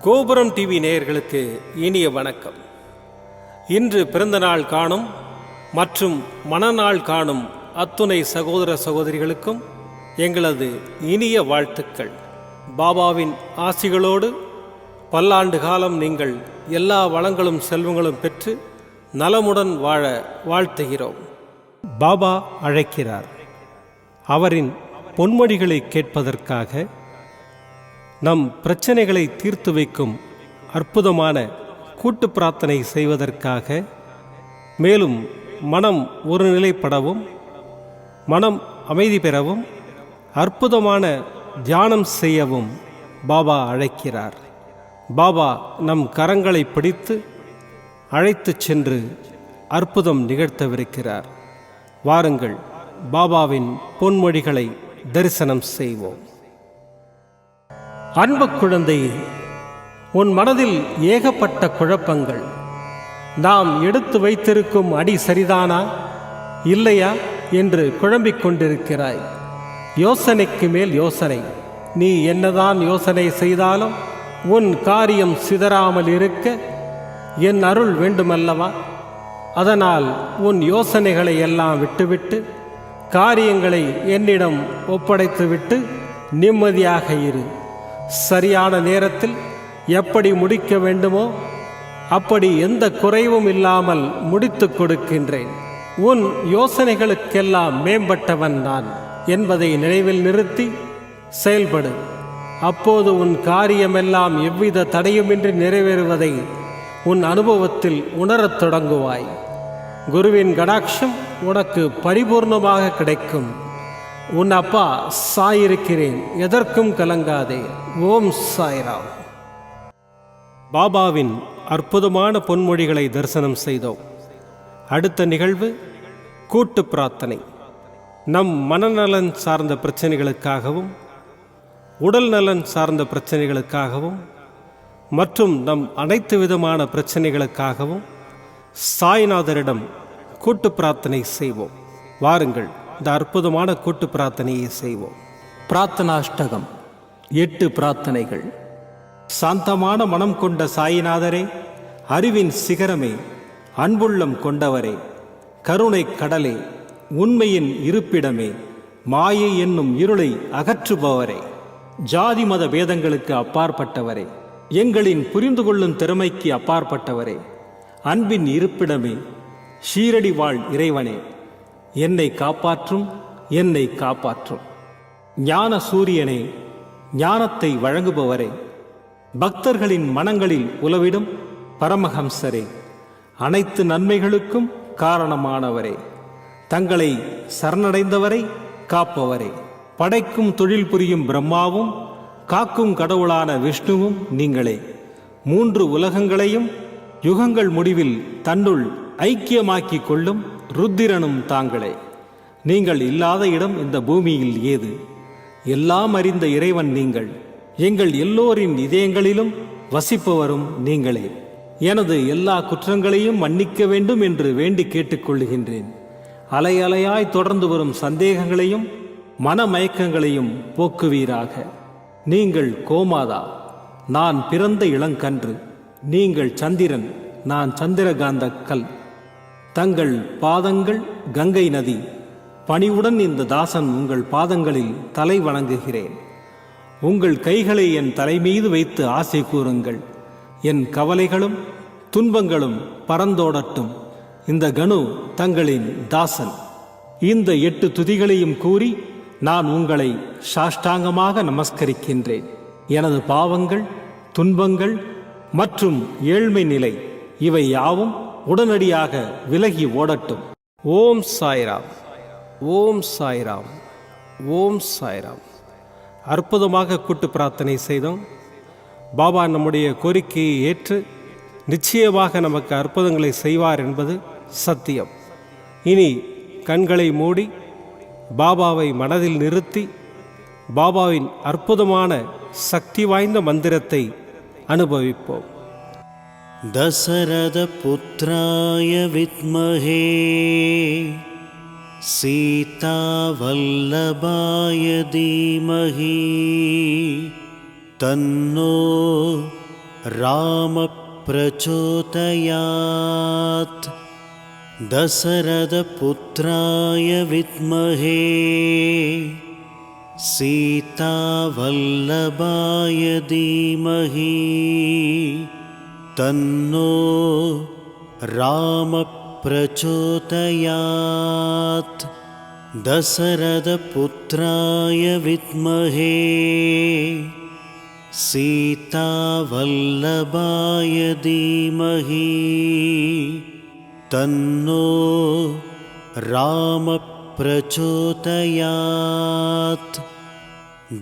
கோபுரம் டிவி நேயர்களுக்கு இனிய வணக்கம். இன்று பிறந்தநாள் காணும் மற்றும் மணநாள் காணும் அத்துணை சகோதர சகோதரிகளுக்கும் எங்களது இனிய வாழ்த்துக்கள். பாபாவின் ஆசிகளோடு பல்லாண்டு காலம் நீங்கள் எல்லா வளங்களும் செல்வங்களும் பெற்று நலமுடன் வாழ வாழ்த்துகிறோம். பாபா அழைக்கிறார். அவரின் பொன்மொழிகளை கேட்பதற்காக, நம் பிரச்சனைகளை தீர்த்து வைக்கும் அற்புதமான கூட்டு பிரார்த்தனை செய்வதற்காக, மேலும் மனம் ஒருநிலைப்படவும் மனம் அமைதி பெறவும் அற்புதமான தியானம் செய்யவும் பாபா அழைக்கிறார். பாபா நம் கரங்களை பிடித்து அழைத்துச் சென்று அற்புதம் நிகழ்த்தவிருக்கிறார். வாருங்கள், பாபாவின் பொன்மொழிகளை தரிசனம் செய்வோம். அன்பு குழந்தையே, உன் மனதில் ஏகப்பட்ட குழப்பங்கள். நாம் எடுத்து வைத்திருக்கும் அடி சரிதானா இல்லையா என்று குழம்பிக் கொண்டிருக்கிறாய். யோசனைக்கு மேல் யோசனை. நீ என்னதான் யோசனை செய்தாலும் உன் காரியம் சிதறாமல் இருக்க என் அருள் வேண்டுமல்லவா? அதனால் உன் யோசனைகளை எல்லாம் விட்டுவிட்டு காரியங்களை என்னிடம் ஒப்படைத்துவிட்டு நிம்மதியாக இரு. சரியான நேரத்தில் எப்படி முடிக்க வேண்டுமோ அப்படி எந்த குறைவும் இல்லாமல் முடித்து கொடுக்கின்றேன். உன் யோசனைகளுக்கெல்லாம் மேம்பட்டவன் நான் என்பதை நினைவில் நிறுத்தி செயல்படு. அப்போது உன் காரியமெல்லாம் எவ்வித தடையுமின்றி நிறைவேறுவதை உன் அனுபவத்தில் உணரத் தொடங்குவாய். குருவின் கடாட்சம் உனக்கு பரிபூர்ணமாக கிடைக்கும். உன் அப்பா சாயிருக்கிறேன், எதற்கும் கலங்காதே. ஓம் சாய்ராம். பாபாவின் அற்புதமான பொன்மொழிகளை தரிசனம் செய்தோம். அடுத்த நிகழ்வு கூட்டு பிரார்த்தனை. நம் மனநலன் சார்ந்த பிரச்சனைகளுக்காகவும் உடல் நலன் சார்ந்த பிரச்சனைகளுக்காகவும் மற்றும் நம் அனைத்து விதமான பிரச்சனைகளுக்காகவும் சாய்நாதரிடம் கூட்டு பிரார்த்தனை செய்வோம். வாருங்கள், இந்த அற்புதமான கூட்டு பிரார்த்தனையை செய்வோம். பிரார்த்தனாஷ்டகம். 8 பிரார்த்தனைகள். சாந்தமான மனம் கொண்ட சாயிநாதரே, அறிவின் சிகரமே, அன்புள்ளம் கொண்டவரே, கருணை கடலே, உண்மையின் இருப்பிடமே, மாயை என்னும் இருளை அகற்றுபவரே, ஜாதி மத பேதங்களுக்கு அப்பாற்பட்டவரே, எங்களின் புரிந்து கொள்ளும் திறமைக்கு அப்பாற்பட்டவரே, அன்பின் இருப்பிடமே, ஷீரடி வாழ் இறைவனே, என்னை காப்பாற்றும், என்னை காப்பாற்றும். ஞான சூரியனே, ஞானத்தை வழங்குபவரே, பக்தர்களின் மனங்களில் உலவிடும் பரமஹம்சரே, அனைத்து நன்மைகளுக்கும் காரணமானவரே, தங்களை சரணடைந்தவரை காப்பவரே, படைக்கும் தொழில் புரியும் பிரம்மாவும் காக்கும் கடவுளான விஷ்ணுவும் நீங்களே. 3 உலகங்களையும் யுகங்கள் முடிவில் தன்னுள் ஐக்கியமாக்கிக் கொள்ளும் ருத்திரனும் தாங்களே. நீங்கள் இல்லாத இடம் இந்த பூமியில் ஏது? எல்லாம் அறிந்த இறைவன் நீங்கள். எங்கள் எல்லோரின் இதயங்களிலும் வசிப்பவரும் நீங்களே. எனது எல்லா குற்றங்களையும் மன்னிக்க வேண்டும் என்று வேண்டி கேட்டுக்கொள்ளுகின்றேன். அலை அலையாய் தொடர்ந்து வரும் சந்தேகங்களையும் மனமயக்கங்களையும் போக்குவீராக. நீங்கள் கோமாதா, நான் பிறந்த இளங்கன்று. நீங்கள் சந்திரன், நான் சந்திரகாந்த கல். தங்கள் பாதங்கள் கங்கை நதி. பணிவுடன் இந்த தாசன் உங்கள் பாதங்களில் தலை வணங்குகிறேன். உங்கள் கைகளை என் தலைமீது வைத்து ஆசை கூறுங்கள். என் கவலைகளும் துன்பங்களும் பறந்தோடட்டும். இந்த கணு தங்களின் தாசன். இந்த 8 துதிகளையும் கூறி நான் உங்களை சாஷ்டாங்கமாக நமஸ்கரிக்கின்றேன். எனது பாவங்கள், துன்பங்கள் மற்றும் ஏழ்மை நிலை இவை யாவும் உடனடியாக விலகி ஓடட்டும். ஓம் சாய்ராம், ஓம் சாய்ராம், ஓம் சாய்ராம். அற்புதமாக கூட்டு பிரார்த்தனை செய்தோம். பாபா நம்முடைய கோரிக்கையை ஏற்று நிச்சயமாக நமக்கு அற்புதங்களை செய்வார் என்பது சத்தியம். இனி கண்களை மூடி பாபாவை மனதில் நிறுத்தி பாபாவின் அற்புதமான சக்தி வாய்ந்த மந்திரத்தை அனுபவிப்போம். தசரத புத்ராய வித்மஹே சீதா வல்லபாய தீமஹி தன்னோ रामप्रचोदयात् दशरथपुत्राय विद्महे सीतावल्लभाय धीमहि तन्नो रामप्रचोदयात् दशरथपुत्राय विद्महे सीतावल्लभाय धीमहि तन्नो रामप्रचोदयात्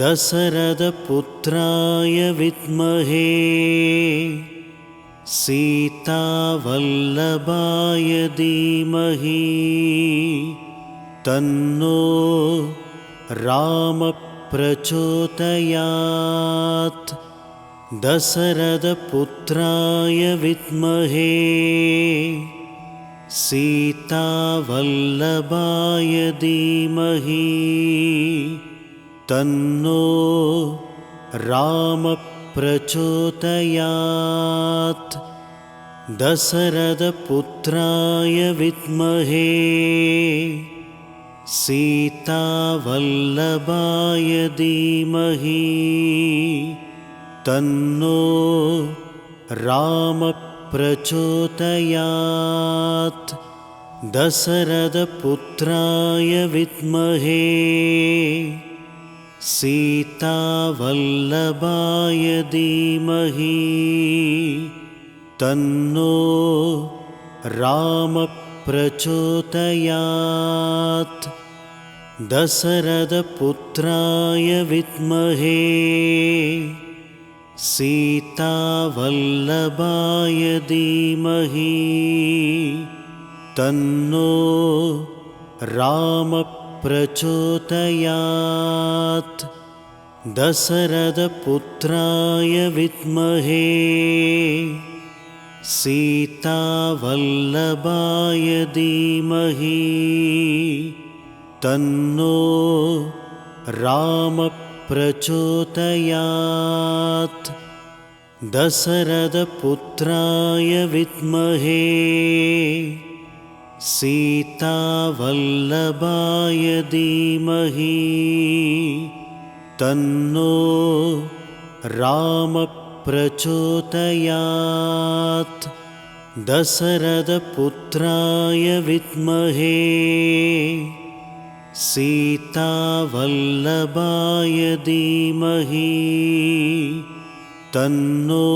दशरथपुत्राय विद्महे सीतावल्लभाय धीमहि तन्नो रामप्रचोदयात् दशरथपुत्राय विद्महे सीतावल्लभाय धीमहि तन्नो रामप्रचोदयात् दशरथपुत्राय विद्महे सीतावल्लभाय धीमहि तन्नो रामप्रचोदयात् दशरथपुत्राय विद्महे सीतावल्लभाय धीमहि तन्नो रामप्रचोदयात् दशरथपुत्राय विद्महे सीतावल्लभाय धीमहि तन्नो रामप्रचोदयात् दशरथपुत्राय विद्महे सीतावल्लभाय धीमहि तन्नो रामप्रचोदयात् दशरथपुत्राय विद्महे सीतावल्लभाय धीमहि तन्नो रामप्रचोदयात् दशरथपुत्राय विद्महे सीतावल्लभाय धीमहि तन्नो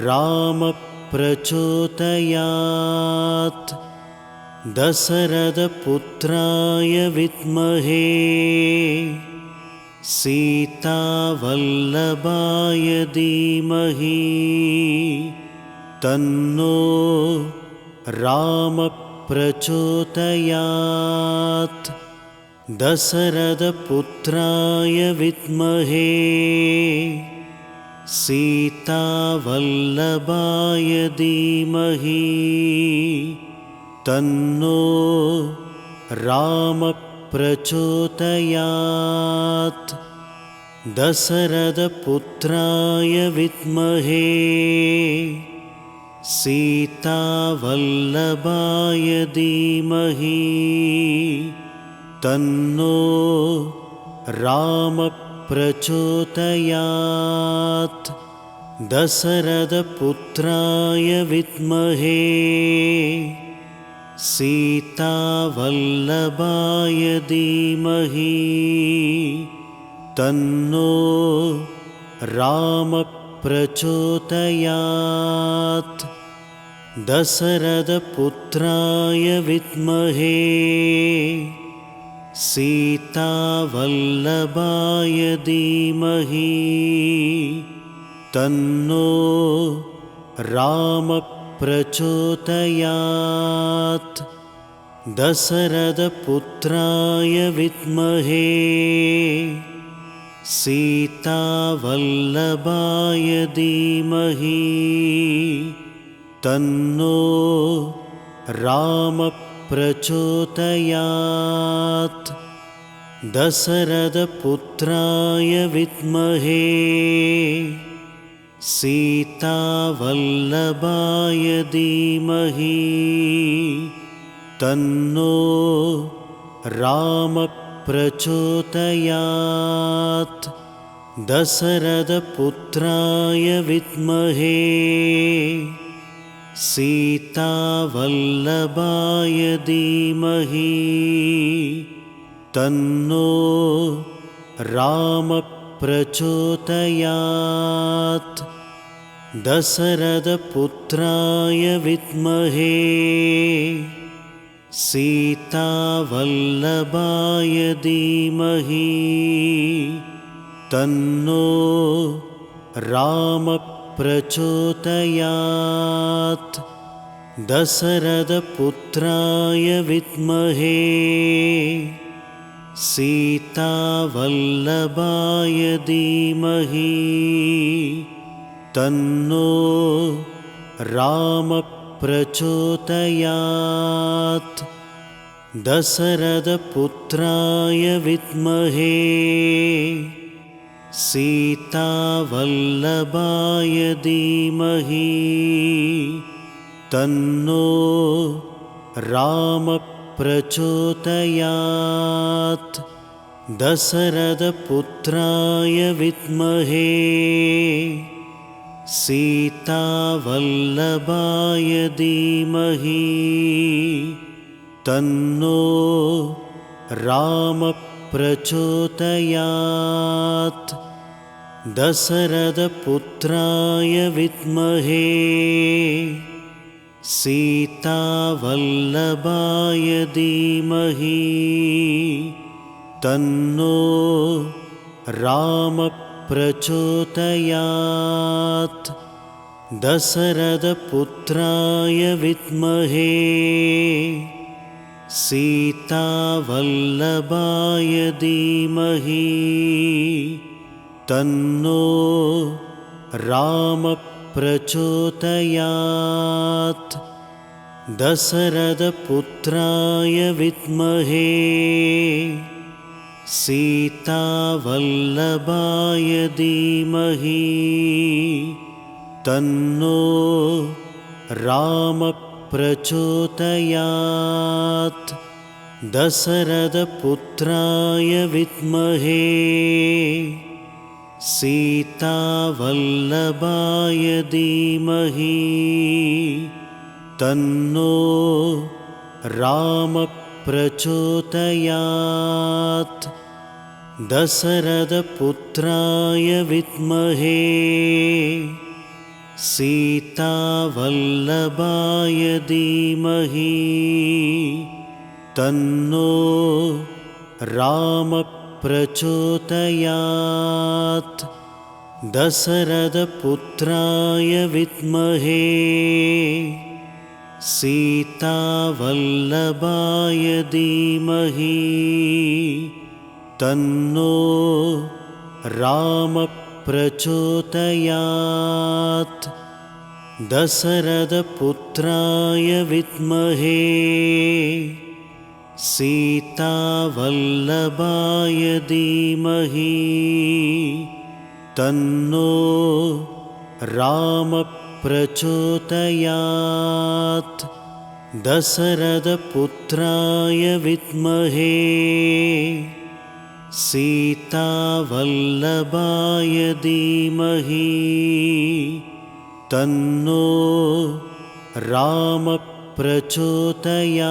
रामप्रचोदयात् दशरथपुत्राय विद्महे सीतावल्लभाय धीमहि तन्नो रामप्रचोदयात् दशरथपुत्राय विद्महे सीतावल्लभाय धीमहि तन्नो रामप्रचोदयात् दशरथपुत्राय विद्महे सीतावल्लभाय धीमहि तन्नो रामप्रचोदयात् दशरथपुत्राय विद्महे सीतावल्लभाय धीमहि तन्नो रामप्रचोदयात् दशरथपुत्राय विद्महे सीतावल्लभाय धीमहि तन्नो रामप्रचोदयात् दशरथपुत्राय विद्महे सीतावल्लभाय धीमहि तन्नो रामप्रचोदयात् दशरथपुत्राय विद्महे सीतावल्लभाय धीमहि तन्नो रामः प्रचोदयात्। दशरथपुत्राय विद्महे सीतावल्लभाय धीमहि तन्नो रामः प्रचोदयात्। दशरथपुत्राय विद्महे सीतावल्लभाय धीमहि तन्नो रामः प्रचोदयात्। दशरथपुत्राय विद्महे सीतावल्लभाय धीमहि तन्नो रामः प्रचोदयात्। दशरथपुत्राय विद्महे सीतावल्लभाय धीमहि तन्नो रामः प्रचोदयात्। दशरथपुत्राय विद्महे सीतावल्लभाय धीमहि तन्नो रामः प्रचोदयात्। दशरथपुत्राय विद्महे सीतावल्लभाय धीमहि तन्नो रामः प्रचोदयात्। दशरथपुत्राय विद्महे सीतावल्लभाय धीमहि तन्नो रामः प्रचोदयात्। दशरथपुत्राय विद्महे सीतावल्लभाय धीमहि तन्नो रामः प्रचोदयात्। दशरथपुत्राय विद्महे सीतावल्लभाय धीमहि तन्नो रामः प्रचोदयात्। दशरथपुत्राय विद्महे सीतावल्लभाय धीमहि तन्नो रामः प्रचोदयात्। दशरथपुत्राय विद्महे सीतावल्लभाय धीमहि तन्नो रामः प्रचोदयात्। दशरथपुत्राय विद्महे सीतावल्लभाय धीमहि तन्नो रामः प्रचोदयात्। दशरथपुत्राय विद्महे सीतावल्लभाय धीमहि तन्नो रामः प्रचोदयात्।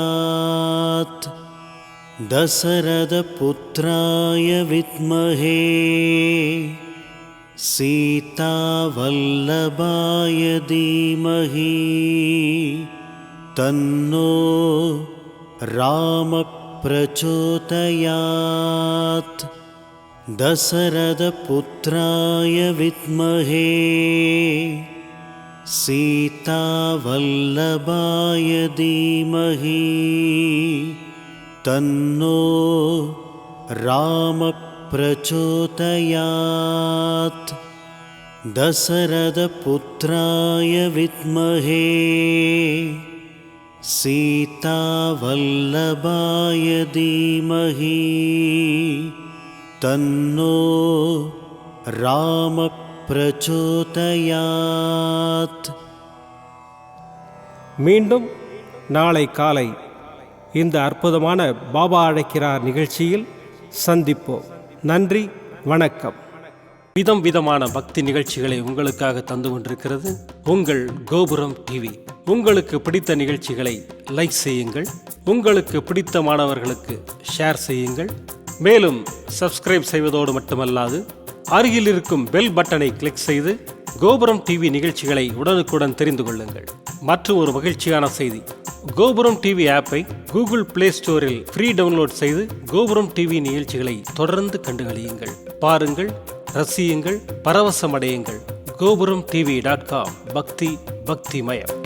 दशरथपुत्राय विद्महे सीतावल्लभाय धीमहि तन्नो रामः प्रचोदयात्। दशरथपुत्राय विद्महे सीतावल्लभाय धीमहि तन्नो रामः प्रचोदयात्। दशरथपुत्राय विद्महे सीतावल्लभाय धीमहि तन्नो रामः प्रचोदयात्। மீண்டும் நாளை காலை இந்த அற்புதமான பாபா அழைக்கிறார் நிகழ்ச்சியில் சந்திப்போம். நன்றி, வணக்கம். விதமான பக்தி நிகழ்ச்சிகளை உங்களுக்காக தந்து கொண்டிருக்கிறது உங்கள் கோபுரம் டிவி. உங்களுக்கு பிடித்த நிகழ்ச்சிகளை லைக் செய்யுங்கள், உங்களுக்கு பிடித்த மாணவர்களுக்கு ஷேர் செய்யுங்கள். மேலும் சப்ஸ்கிரைப் செய்வதோடு மட்டுமல்லாது அருகில் இருக்கும் பெல் பட்டனை கிளிக் செய்து கோபுரம் டிவி நிகழ்ச்சிகளை உடனுக்குடன் தெரிந்து கொள்ளுங்கள். மற்றும் ஒரு மகிழ்ச்சியான செய்தி, கோபுரம் டிவி ஆப்பை கூகுள் பிளே ஸ்டோரில் ஃப்ரீ டவுன்லோட் செய்து கோபுரம் டிவி நிகழ்ச்சிகளை தொடர்ந்து கண்டுகளியுங்கள், பாருங்கள், ரசியுங்கள், பரவசமடையுங்கள். gopuramtv.com. பக்திமயம்.